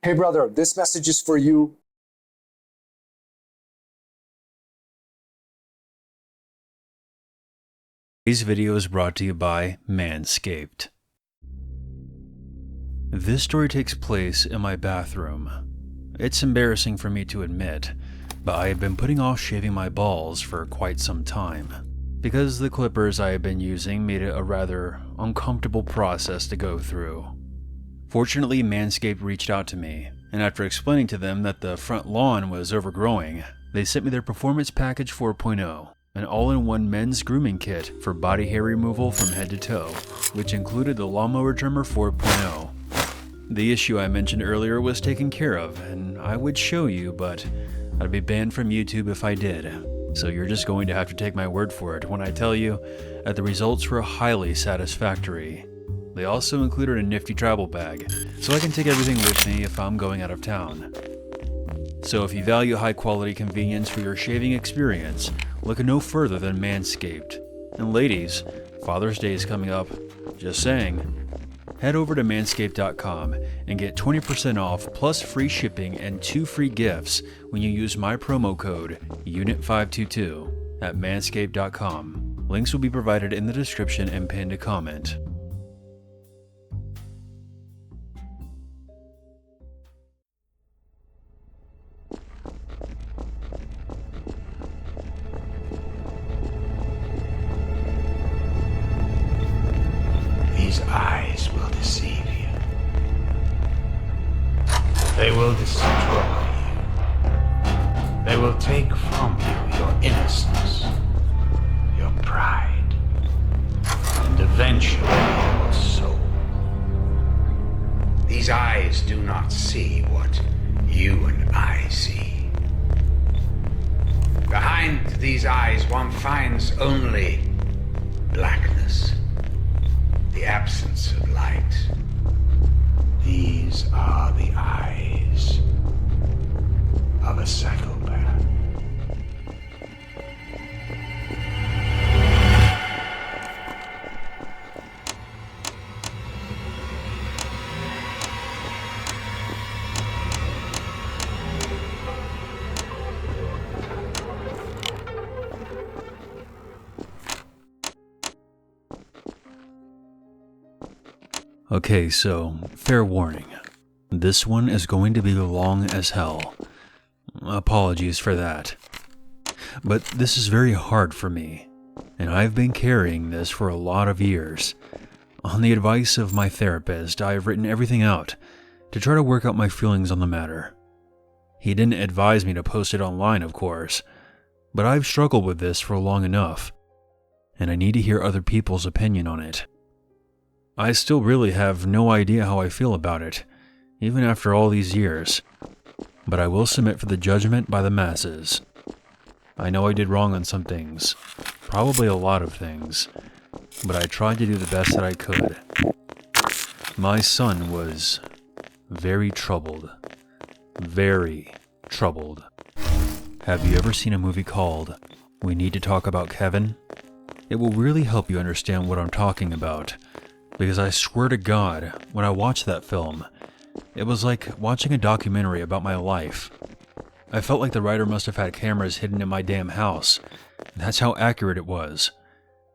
Hey, brother, this message is for you. Today's video is brought to you by Manscaped. This story takes place in my bathroom. It's embarrassing for me to admit, but I have been putting off shaving my balls for quite some time, because the clippers I have been using made it a rather uncomfortable process to go through. Fortunately, Manscaped reached out to me, and after explaining to them that the front lawn was overgrowing, they sent me their Performance Package 4.0, an all-in-one men's grooming kit for body hair removal from head to toe, which included the Lawnmower Trimmer 4.0. The issue I mentioned earlier was taken care of, and I would show you, but I'd be banned from YouTube if I did. So you're just going to have to take my word for it when I tell you that the results were highly satisfactory. They also included a nifty travel bag, so I can take everything with me if I'm going out of town. So if you value high-quality convenience for your shaving experience, look no further than Manscaped. And ladies, Father's Day is coming up. Just saying. Head over to manscaped.com and get 20% off plus free shipping and 2 free gifts when you use my promo code UNIT522 at manscaped.com. Links will be provided in the description and pinned comment. These eyes will deceive you. They will destroy you. They will take from you your innocence, your pride, and eventually your soul. These eyes do not see what you and I see. Behind these eyes one finds only blackness. The absence of light. These are the eyes of a psychopath. Okay, so, fair warning. This one is going to be long as hell. Apologies for that. But this is very hard for me, and I've been carrying this for a lot of years. On the advice of my therapist, I have written everything out to try to work out my feelings on the matter. He didn't advise me to post it online, of course, but I've struggled with this for long enough, and I need to hear other people's opinion on it. I still really have no idea how I feel about it, even after all these years, but I will submit for the judgment by the masses. I know I did wrong on some things, probably a lot of things, but I tried to do the best that I could. My son was very troubled. Very troubled. Have you ever seen a movie called We Need to Talk About Kevin? It will really help you understand what I'm talking about. Because I swear to God, when I watched that film, it was like watching a documentary about my life. I felt like the writer must have had cameras hidden in my damn house. That's how accurate it was.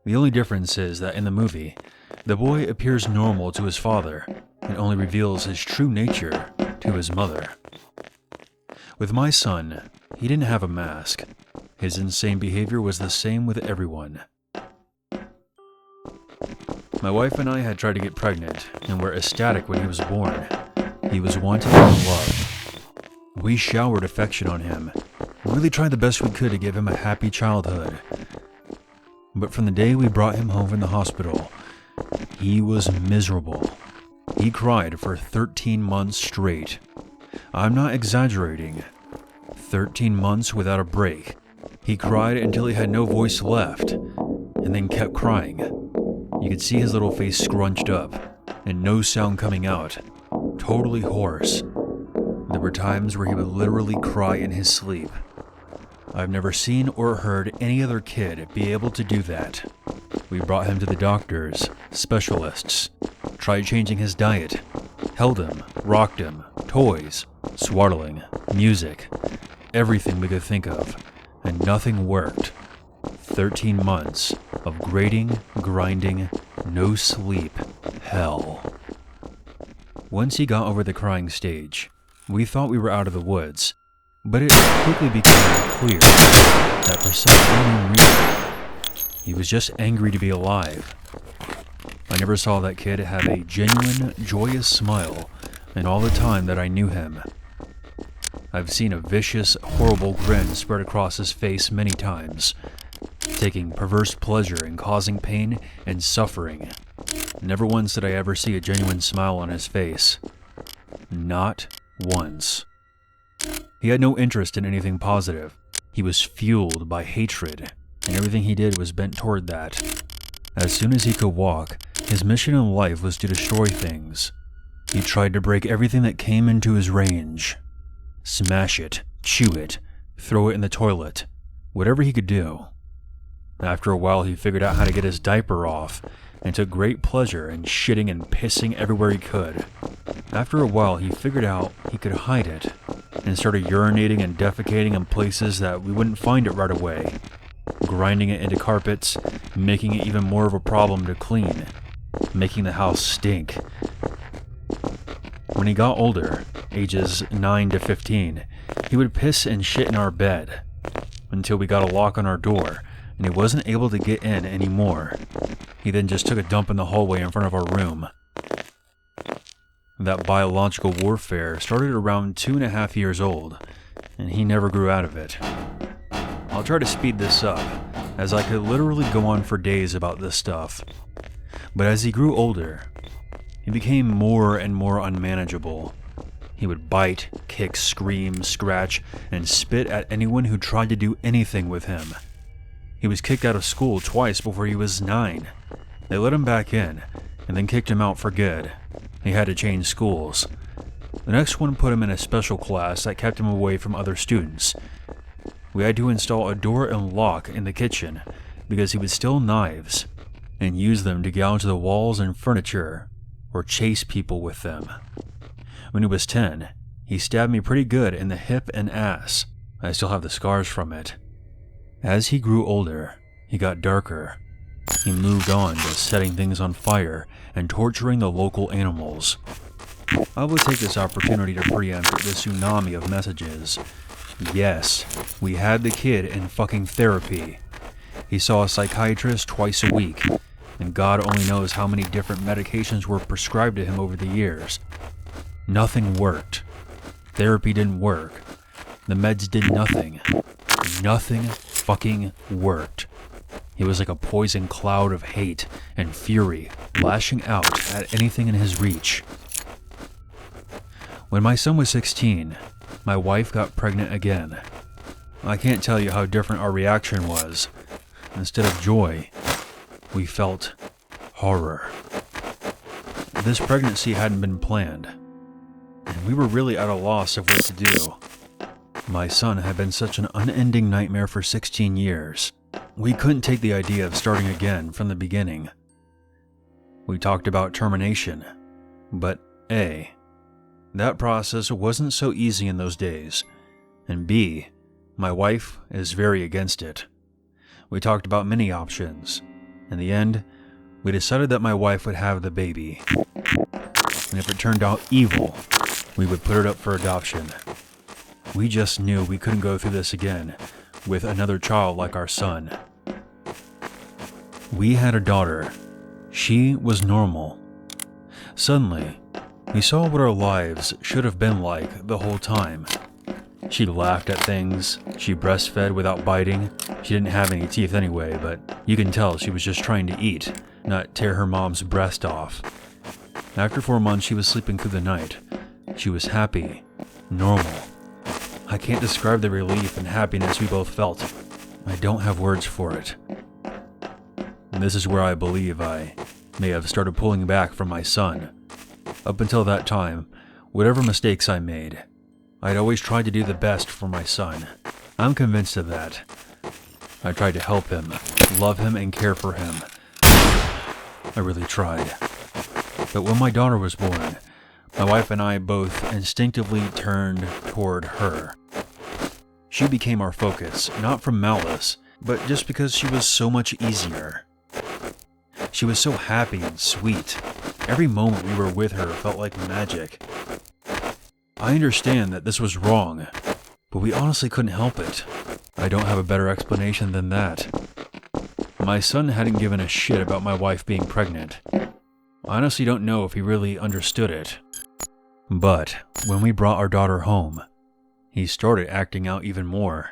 The only difference is that in the movie, the boy appears normal to his father and only reveals his true nature to his mother. With my son, he didn't have a mask. His insane behavior was the same with everyone. My wife and I had tried to get pregnant and were ecstatic when he was born. He was wanted and loved. We showered affection on him, really tried the best we could to give him a happy childhood. But from the day we brought him home from the hospital, he was miserable. He cried for 13 months straight. I'm not exaggerating. 13 months without a break. He cried until he had no voice left, and then kept crying. You could see his little face scrunched up, and no sound coming out, totally hoarse. There were times where he would literally cry in his sleep. I've never seen or heard any other kid be able to do that. We brought him to the doctors, specialists, tried changing his diet, held him, rocked him, toys, swaddling, music, everything we could think of, and nothing worked. 13 months of grating, grinding, no sleep, hell. Once he got over the crying stage, we thought we were out of the woods, but it quickly became clear that for some unknown reason, he was just angry to be alive. I never saw that kid have a genuine, joyous smile in all the time that I knew him. I've seen a vicious, horrible grin spread across his face many times, taking perverse pleasure in causing pain and suffering. Never once did I ever see a genuine smile on his face. Not once. He had no interest in anything positive. He was fueled by hatred, and everything he did was bent toward that. As soon as he could walk, his mission in life was to destroy things. He tried to break everything that came into his range. Smash it, chew it, throw it in the toilet, whatever he could do. After a while, he figured out how to get his diaper off and took great pleasure in shitting and pissing everywhere he could. After a while, he figured out he could hide it and started urinating and defecating in places that we wouldn't find it right away, grinding it into carpets, making it even more of a problem to clean, making the house stink. When he got older, ages 9 to 15, he would piss and shit in our bed until we got a lock on our door and he wasn't able to get in anymore. He then just took a dump in the hallway in front of our room. That biological warfare started around 2.5 years old, and he never grew out of it. I'll try to speed this up, as I could literally go on for days about this stuff. But as he grew older, he became more and more unmanageable. He would bite, kick, scream, scratch, and spit at anyone who tried to do anything with him. He was kicked out of school twice before he was 9. They let him back in, and then kicked him out for good. He had to change schools. The next one put him in a special class that kept him away from other students. We had to install a door and lock in the kitchen because he would steal knives and use them to gouge the walls and furniture or chase people with them. When he was 10, he stabbed me pretty good in the hip and ass. I still have the scars from it. As he grew older, he got darker. He moved on to setting things on fire and torturing the local animals. I will take this opportunity to preempt the tsunami of messages. Yes, we had the kid in fucking therapy. He saw a psychiatrist twice a week, and God only knows how many different medications were prescribed to him over the years. Nothing worked. Therapy didn't work. The meds did nothing. Nothing fucking worked. He was like a poison cloud of hate and fury, lashing out at anything in his reach. When my son was 16, my wife got pregnant again. I can't tell you how different our reaction was. Instead of joy, we felt horror. This pregnancy hadn't been planned, and we were really at a loss of what to do. My son had been such an unending nightmare for 16 years. We couldn't take the idea of starting again from the beginning. We talked about termination, but A, that process wasn't so easy in those days, and B, my wife is very against it. We talked about many options. In the end, we decided that my wife would have the baby, and if it turned out evil, we would put it up for adoption. We just knew we couldn't go through this again with another child like our son. We had a daughter. She was normal. Suddenly, we saw what our lives should have been like the whole time. She laughed at things, she breastfed without biting. She didn't have any teeth anyway, but you can tell she was just trying to eat, not tear her mom's breast off. After 4 months, she was sleeping through the night. She was happy, normal. I can't describe the relief and happiness we both felt. I don't have words for it. And this is where I believe I may have started pulling back from my son. Up until that time, whatever mistakes I made, I'd always tried to do the best for my son. I'm convinced of that. I tried to help him, love him, and care for him. I really tried. But when my daughter was born, My wife and I both instinctively turned toward her. She became our focus, not from malice, but just because she was so much easier. She was so happy and sweet. Every moment we were with her felt like magic. I understand that this was wrong, but we honestly couldn't help it. I don't have a better explanation than that. My son hadn't given a shit about my wife being pregnant. I honestly don't know if he really understood it. But when we brought our daughter home, he started acting out even more.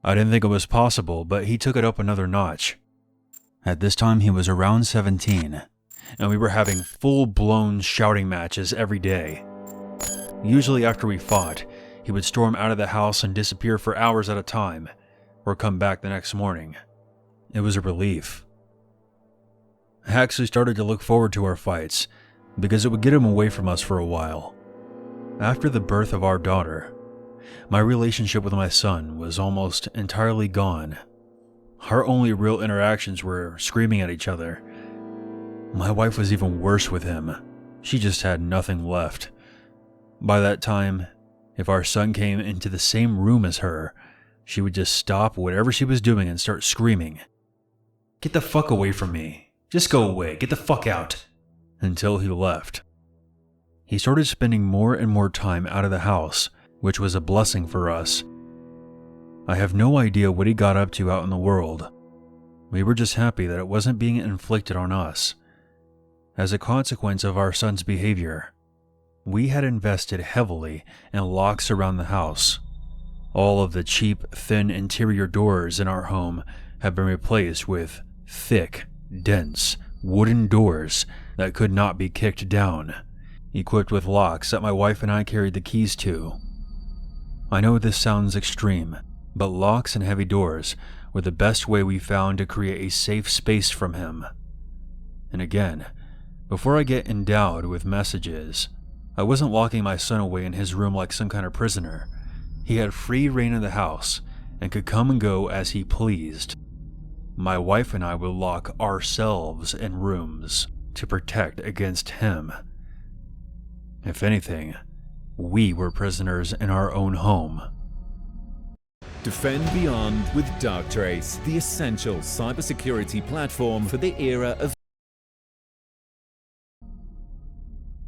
I didn't think it was possible, but he took it up another notch. At this time, he was around 17, and we were having full-blown shouting matches every day. Usually after we fought, he would storm out of the house and disappear for hours at a time, or come back the next morning. It was a relief. I actually started to look forward to our fights, because it would get him away from us for a while. After the birth of our daughter, my relationship with my son was almost entirely gone. Our only real interactions were screaming at each other. My wife was even worse with him. She just had nothing left. By that time, if our son came into the same room as her, she would just stop whatever she was doing and start screaming, "Get the fuck away from me. Just go away. Get the fuck out." Until he left. He started spending more and more time out of the house, which was a blessing for us. I have no idea what he got up to out in the world. We were just happy that it wasn't being inflicted on us. As a consequence of our son's behavior, we had invested heavily in locks around the house. All of the cheap, thin interior doors in our home have been replaced with thick, dense, wooden doors that could not be kicked down, equipped with locks that my wife and I carried the keys to. I know this sounds extreme, but locks and heavy doors were the best way we found to create a safe space from him. And again, before I get endowed with messages, I wasn't locking my son away in his room like some kind of prisoner. He had free reign of the house and could come and go as he pleased. My wife and I would lock ourselves in rooms to protect against him. If anything, we were prisoners in our own home. Defend Beyond with Darktrace, the essential cybersecurity platform for the era of...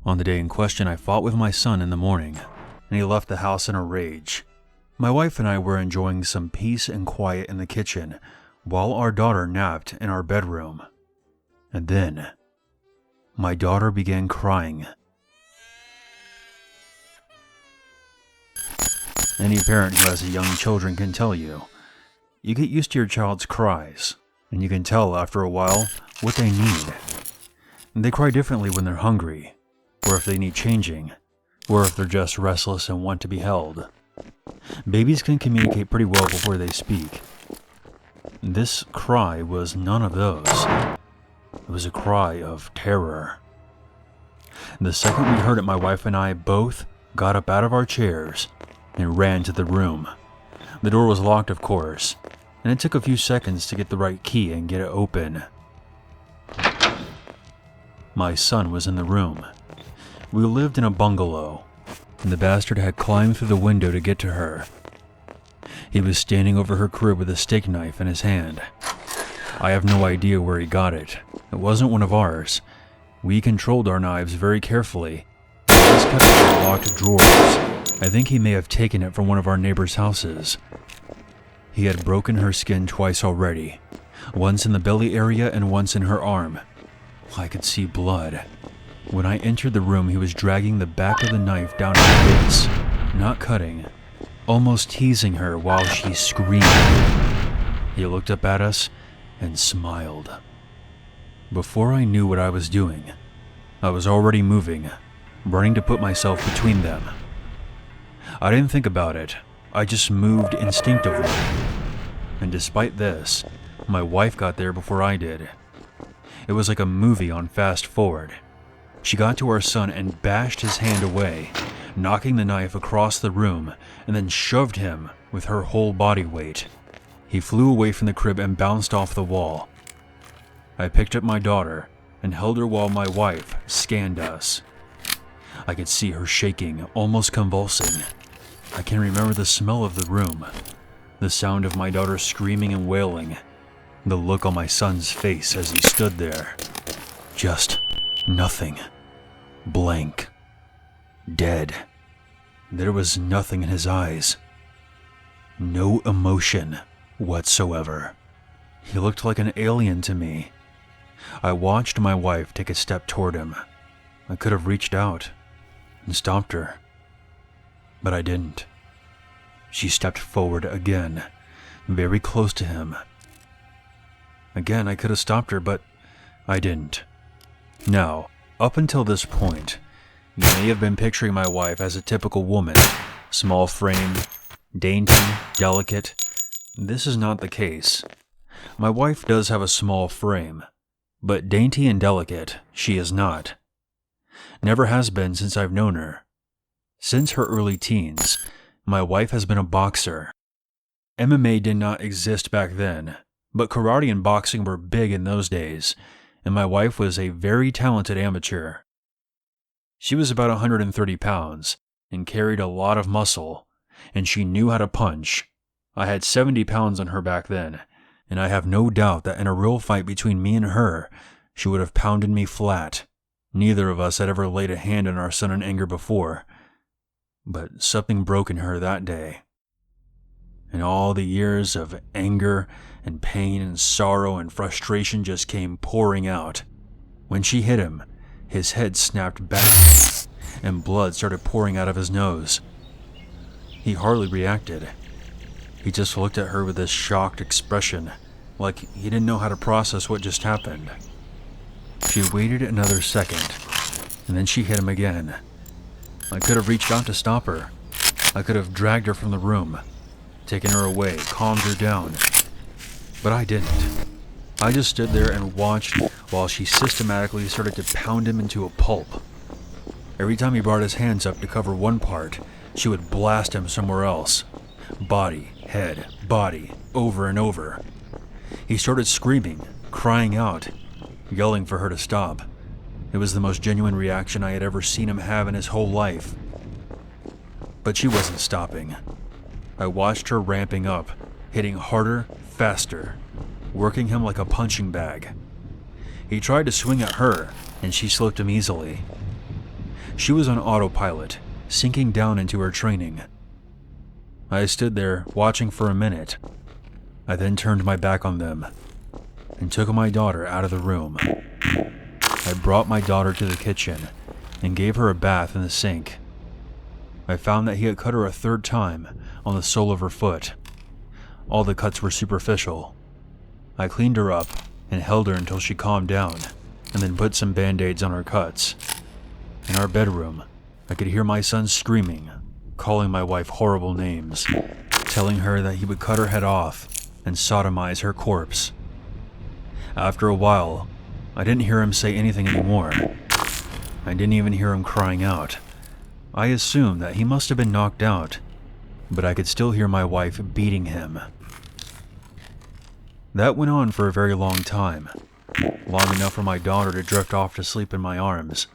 On the day in question, I fought with my son in the morning, and he left the house in a rage. My wife and I were enjoying some peace and quiet in the kitchen, while our daughter napped in our bedroom. And then, my daughter began crying. Any parent who has young children can tell you, you get used to your child's cries, and you can tell after a while what they need. They cry differently when they're hungry, or if they need changing, or if they're just restless and want to be held. Babies can communicate pretty well before they speak. This cry was none of those. It was a cry of terror. The second we heard it, my wife and I both got up out of our chairs and ran to the room. The door was locked, of course, and it took a few seconds to get the right key and get it open. My son was in the room. We lived in a bungalow, and the bastard had climbed through the window to get to her. He was standing over her crib with a steak knife in his hand. I have no idea where he got it. It wasn't one of ours. We controlled our knives very carefully. He just kept it in locked drawers. I think he may have taken it from one of our neighbors' houses. He had broken her skin twice already, once in the belly area and once in her arm. I could see blood. When I entered the room, he was dragging the back of the knife down her face, not cutting, almost teasing her while she screamed. He looked up at us and smiled. Before I knew what I was doing, I was already moving, running to put myself between them. I didn't think about it. I just moved instinctively. And despite this, my wife got there before I did. It was like a movie on fast forward. She got to our son and bashed his hand away, knocking the knife across the room, and then shoved him with her whole body weight. He flew away from the crib and bounced off the wall. I picked up my daughter and held her while my wife scanned us. I could see her shaking, almost convulsing. I can remember the smell of the room, the sound of my daughter screaming and wailing, the look on my son's face as he stood there. Just nothing. Blank. Dead. There was nothing in his eyes. No emotion whatsoever. He looked like an alien to me. I watched my wife take a step toward him. I could have reached out and stopped her, but I didn't. She stepped forward again, very close to him. Again, I could have stopped her, but I didn't. Now, up until this point, you may have been picturing my wife as a typical woman, small frame, dainty, delicate. This is not the case. My wife does have a small frame, but dainty and delicate she is not. Never has been since I've known her. Since her early teens, my wife has been a boxer. MMA did not exist back then, but karate and boxing were big in those days, and my wife was a very talented amateur. She was about 130 pounds and carried a lot of muscle, and she knew how to punch. I had 70 pounds on her back then, and I have no doubt that in a real fight between me and her, she would have pounded me flat. Neither of us had ever laid a hand on our son in anger before, but something broke in her that day. And all the years of anger and pain and sorrow and frustration just came pouring out. When she hit him, his head snapped back, and blood started pouring out of his nose. He hardly reacted. He just looked at her with this shocked expression, like he didn't know how to process what just happened. She waited another second, and then she hit him again. I could have reached out to stop her. I could have dragged her from the room, taken her away, calmed her down. But I didn't. I just stood there and watched while she systematically started to pound him into a pulp. Every time he brought his hands up to cover one part, she would blast him somewhere else. Body, head, body, over and over. He started screaming, crying out, yelling for her to stop. It was the most genuine reaction I had ever seen him have in his whole life. But she wasn't stopping. I watched her ramping up, hitting harder, faster, working him like a punching bag. He tried to swing at her, and she slipped him easily. She was on autopilot, sinking down into her training. I stood there watching for a minute. I then turned my back on them and took my daughter out of the room. I brought my daughter to the kitchen and gave her a bath in the sink. I found that he had cut her a third time on the sole of her foot. All the cuts were superficial. I cleaned her up and held her until she calmed down, and then put some band-aids on her cuts. In our bedroom, I could hear my son screaming, calling my wife horrible names, telling her that he would cut her head off and sodomize her corpse. After a while, I didn't hear him say anything anymore. I didn't even hear him crying out. I assumed that he must have been knocked out, but I could still hear my wife beating him. That went on for a very long time, long enough for my daughter to drift off to sleep in my arms.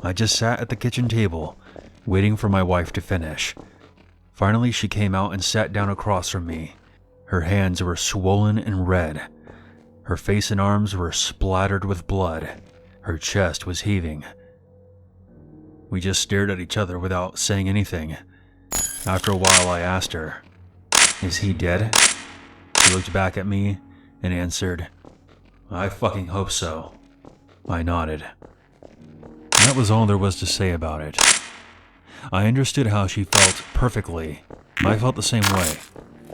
I just sat at the kitchen table, waiting for my wife to finish. Finally, she came out and sat down across from me. Her hands were swollen and red. Her face and arms were splattered with blood. Her chest was heaving. We just stared at each other without saying anything. After a while, I asked her, "Is he dead?" She looked back at me and answered, "I fucking hope so." I nodded. That was all there was to say about it. I understood how she felt perfectly. I felt the same way.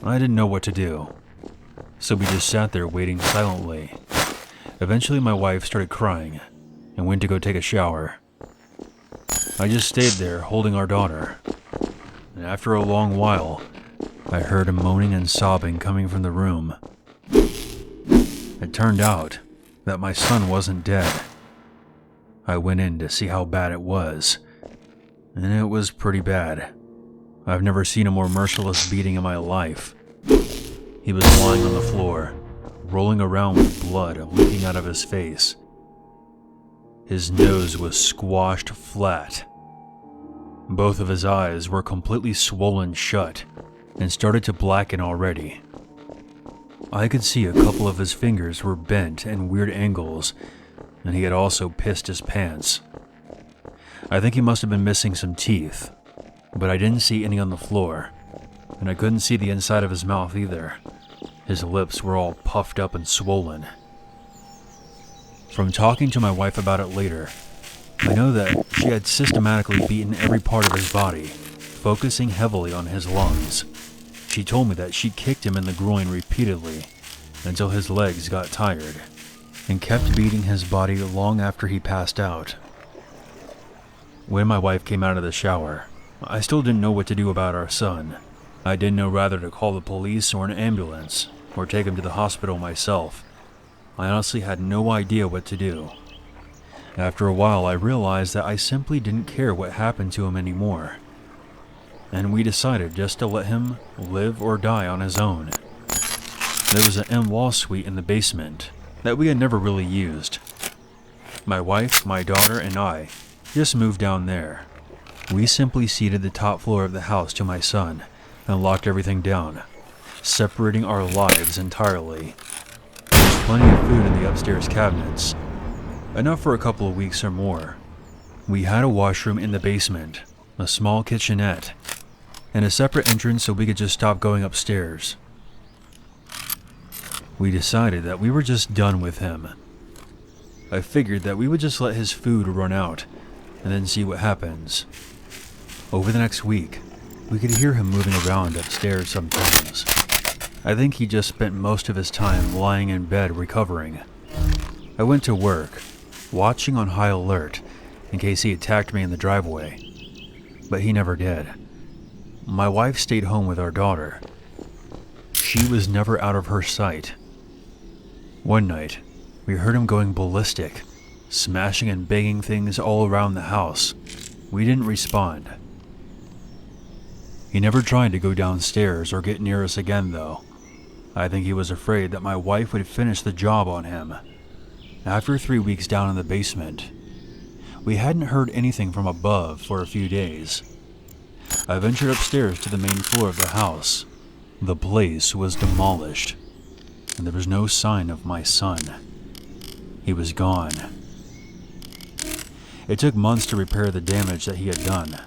I didn't know what to do. So we just sat there waiting silently. Eventually my wife started crying and went to go take a shower. I just stayed there holding our daughter. And after a long while, I heard a moaning and sobbing coming from the room. It turned out that my son wasn't dead. I went in to see how bad it was, and it was pretty bad. I've never seen a more merciless beating in my life. He was lying on the floor, rolling around with blood leaking out of his face. His nose was squashed flat, Both of his eyes were completely swollen shut and started to blacken already. I could see a couple of his fingers were bent in weird angles, and he had also pissed his pants. I think he must have been missing some teeth, but I didn't see any on the floor, and I couldn't see the inside of his mouth either. His lips were all puffed up and swollen. From talking to my wife about it later, I know that she had systematically beaten every part of his body, focusing heavily on his lungs. She told me that she kicked him in the groin repeatedly until his legs got tired, and kept beating his body long after he passed out. When my wife came out of the shower, I still didn't know what to do about our son. I didn't know whether to call the police or an ambulance, or take him to the hospital myself. I honestly had no idea what to do. After a while, I realized that I simply didn't care what happened to him anymore, and we decided just to let him live or die on his own. There was an in-law suite in the basement that we had never really used. My wife, my daughter, and I just moved down there. We simply ceded the top floor of the house to my son and locked everything down, separating our lives entirely. There was plenty of food in the upstairs cabinets, enough for a couple of weeks or more. We had a washroom in the basement, a small kitchenette, and a separate entrance so we could just stop going upstairs. We decided that we were just done with him. I figured that we would just let his food run out and then see what happens. Over the next week, we could hear him moving around upstairs sometimes. I think he just spent most of his time lying in bed recovering. I went to work, watching on high alert in case he attacked me in the driveway, but he never did. My wife stayed home with our daughter. She was never out of her sight. One night, we heard him going ballistic, smashing and banging things all around the house. We didn't respond. He never tried to go downstairs or get near us again, though. I think he was afraid that my wife would finish the job on him. After 3 weeks down in the basement, we hadn't heard anything from above for a few days. I ventured upstairs to the main floor of the house. The place was demolished, and there was no sign of my son. He was gone. It took months to repair the damage that he had done.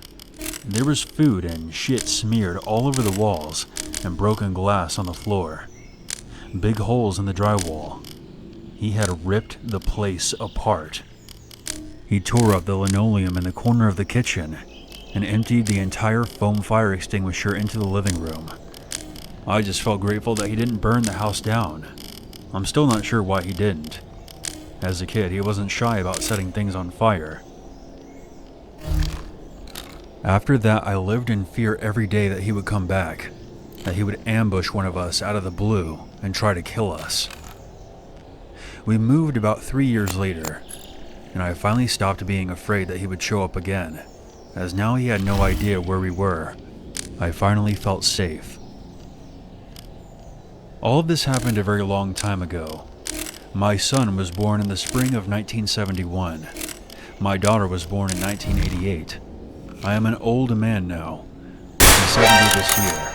There was food and shit smeared all over the walls and broken glass on the floor. Big holes in the drywall. He had ripped the place apart. He tore up the linoleum in the corner of the kitchen and emptied the entire foam fire extinguisher into the living room. I just felt grateful that he didn't burn the house down. I'm still not sure why he didn't. As a kid, he wasn't shy about setting things on fire. After that, I lived in fear every day that he would come back, that he would ambush one of us out of the blue and try to kill us. We moved about 3 years later, and I finally stopped being afraid that he would show up again, as now he had no idea where we were. I finally felt safe. All of this happened a very long time ago. My son was born in the spring of 1971. My daughter was born in 1988. I am an old man now. I'm 70 this year,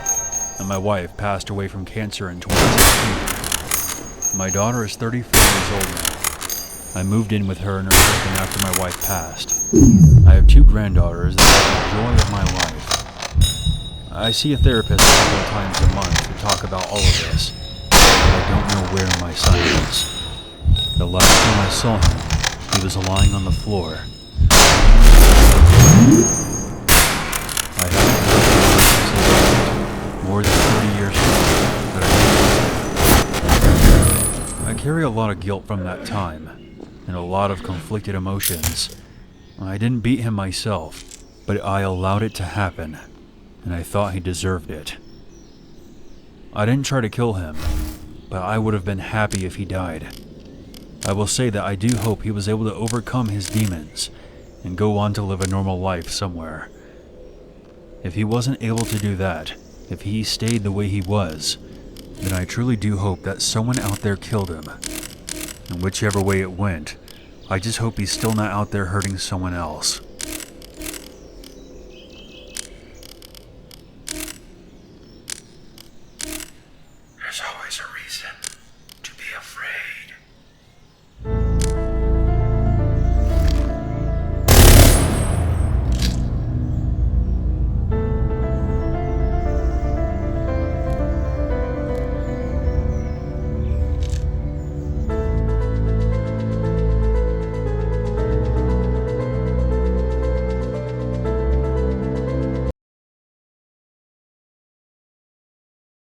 and my wife passed away from cancer in 2016. My daughter is 34 years old now. I moved in with her in her second after my wife passed. I have 2 granddaughters that are the joy of my life. I see a therapist a couple of times a month to talk about all of this. I don't know where my son is. The last time I saw him, he was lying on the floor. I haven't more than 30 years ago, but I carry a lot of guilt from that time, and a lot of conflicted emotions. I didn't beat him myself, but I allowed it to happen, and I thought he deserved it. I didn't try to kill him, but I would have been happy if he died. I will say that I do hope he was able to overcome his demons and go on to live a normal life somewhere. If he wasn't able to do that, if he stayed the way he was, then I truly do hope that someone out there killed him. And whichever way it went, I just hope he's still not out there hurting someone else.